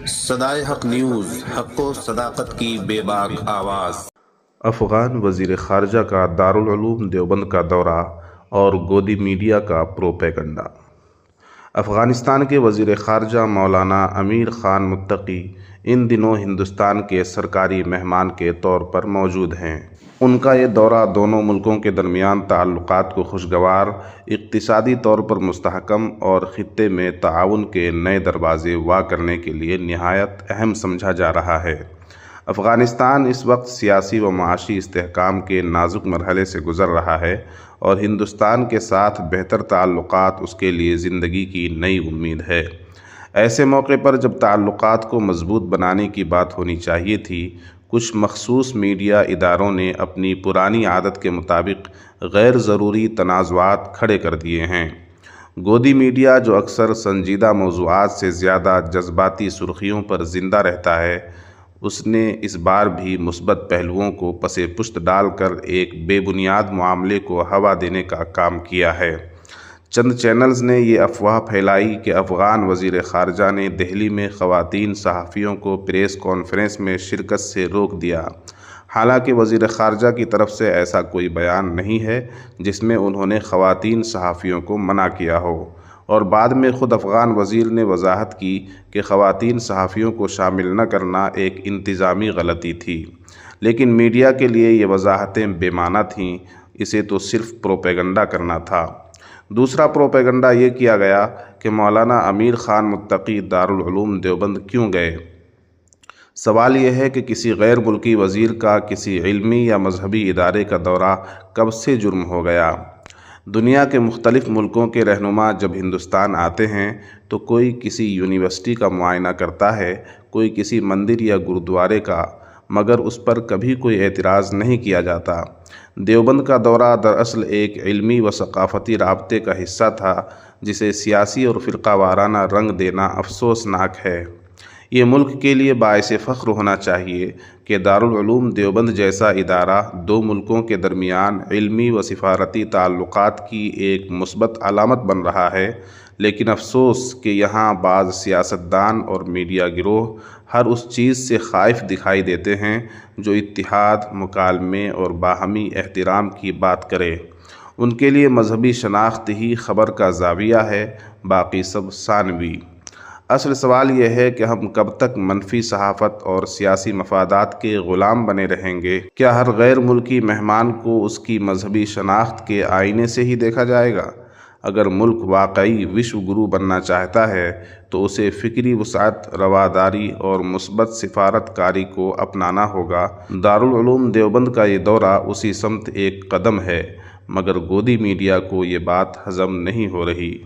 صدائے حق نیوز، حق و صداقت کی بے باک آواز۔ افغان وزیر خارجہ کا دارالعلوم دیوبند کا دورہ اور گودی میڈیا کا پروپیگنڈا۔ افغانستان کے وزیر خارجہ مولانا امیر خان متقی ان دنوں ہندوستان کے سرکاری مہمان کے طور پر موجود ہیں۔ ان کا یہ دورہ دونوں ملکوں کے درمیان تعلقات کو خوشگوار، اقتصادی طور پر مستحکم اور خطے میں تعاون کے نئے دروازے وا کرنے کے لیے نہایت اہم سمجھا جا رہا ہے۔ افغانستان اس وقت سیاسی و معاشی استحکام کے نازک مرحلے سے گزر رہا ہے اور ہندوستان کے ساتھ بہتر تعلقات اس کے لیے زندگی کی نئی امید ہے۔ ایسے موقع پر جب تعلقات کو مضبوط بنانے کی بات ہونی چاہیے تھی، کچھ مخصوص میڈیا اداروں نے اپنی پرانی عادت کے مطابق غیر ضروری تنازعات کھڑے کر دیے ہیں۔ گودی میڈیا، جو اکثر سنجیدہ موضوعات سے زیادہ جذباتی سرخیوں پر زندہ رہتا ہے، اس نے اس بار بھی مثبت پہلوؤں کو پس پشت ڈال کر ایک بے بنیاد معاملے کو ہوا دینے کا کام کیا ہے۔ چند چینلز نے یہ افواہ پھیلائی کہ افغان وزیر خارجہ نے دہلی میں خواتین صحافیوں کو پریس کانفرنس میں شرکت سے روک دیا۔ حالانکہ وزیر خارجہ کی طرف سے ایسا کوئی بیان نہیں ہے جس میں انہوں نے خواتین صحافیوں کو منع کیا ہو، اور بعد میں خود افغان وزیر نے وضاحت کی کہ خواتین صحافیوں کو شامل نہ کرنا ایک انتظامی غلطی تھی، لیکن میڈیا کے لیے یہ وضاحتیں بے معنی تھیں، اسے تو صرف پروپیگنڈا کرنا تھا۔ دوسرا پروپیگنڈا یہ کیا گیا کہ مولانا امیر خان متقی دارالعلوم دیوبند کیوں گئے۔ سوال یہ ہے کہ کسی غیر ملکی وزیر کا کسی علمی یا مذہبی ادارے کا دورہ کب سے جرم ہو گیا؟ دنیا کے مختلف ملکوں کے رہنما جب ہندوستان آتے ہیں تو کوئی کسی یونیورسٹی کا معائنہ کرتا ہے، کوئی کسی مندر یا گرودوارے کا، مگر اس پر کبھی کوئی اعتراض نہیں کیا جاتا۔ دیوبند کا دورہ دراصل ایک علمی و ثقافتی رابطے کا حصہ تھا جسے سیاسی اور فرقہ وارانہ رنگ دینا افسوسناک ہے۔ یہ ملک کے لیے باعث فخر ہونا چاہیے کہ دارالعلوم دیوبند جیسا ادارہ دو ملکوں کے درمیان علمی و سفارتی تعلقات کی ایک مثبت علامت بن رہا ہے، لیکن افسوس کہ یہاں بعض سیاستدان اور میڈیا گروہ ہر اس چیز سے خائف دکھائی دیتے ہیں جو اتحاد، مکالمے اور باہمی احترام کی بات کرے۔ ان کے لیے مذہبی شناخت ہی خبر کا زاویہ ہے، باقی سب ثانوی۔ اصل سوال یہ ہے کہ ہم کب تک منفی صحافت اور سیاسی مفادات کے غلام بنے رہیں گے؟ کیا ہر غیر ملکی مہمان کو اس کی مذہبی شناخت کے آئینے سے ہی دیکھا جائے گا؟ اگر ملک واقعی وشو گرو بننا چاہتا ہے تو اسے فکری وسعت، رواداری اور مثبت سفارت کاری کو اپنانا ہوگا۔ دارالعلوم دیوبند کا یہ دورہ اسی سمت ایک قدم ہے، مگر گودی میڈیا کو یہ بات ہضم نہیں ہو رہی۔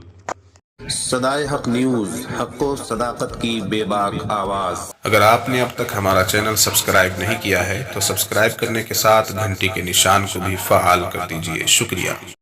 صدائے حق نیوز، حق و صداقت کی بے باک آواز۔ اگر آپ نے اب تک ہمارا چینل سبسکرائب نہیں کیا ہے تو سبسکرائب کرنے کے ساتھ گھنٹی کے نشان کو بھی فعال کر دیجئے۔ شکریہ۔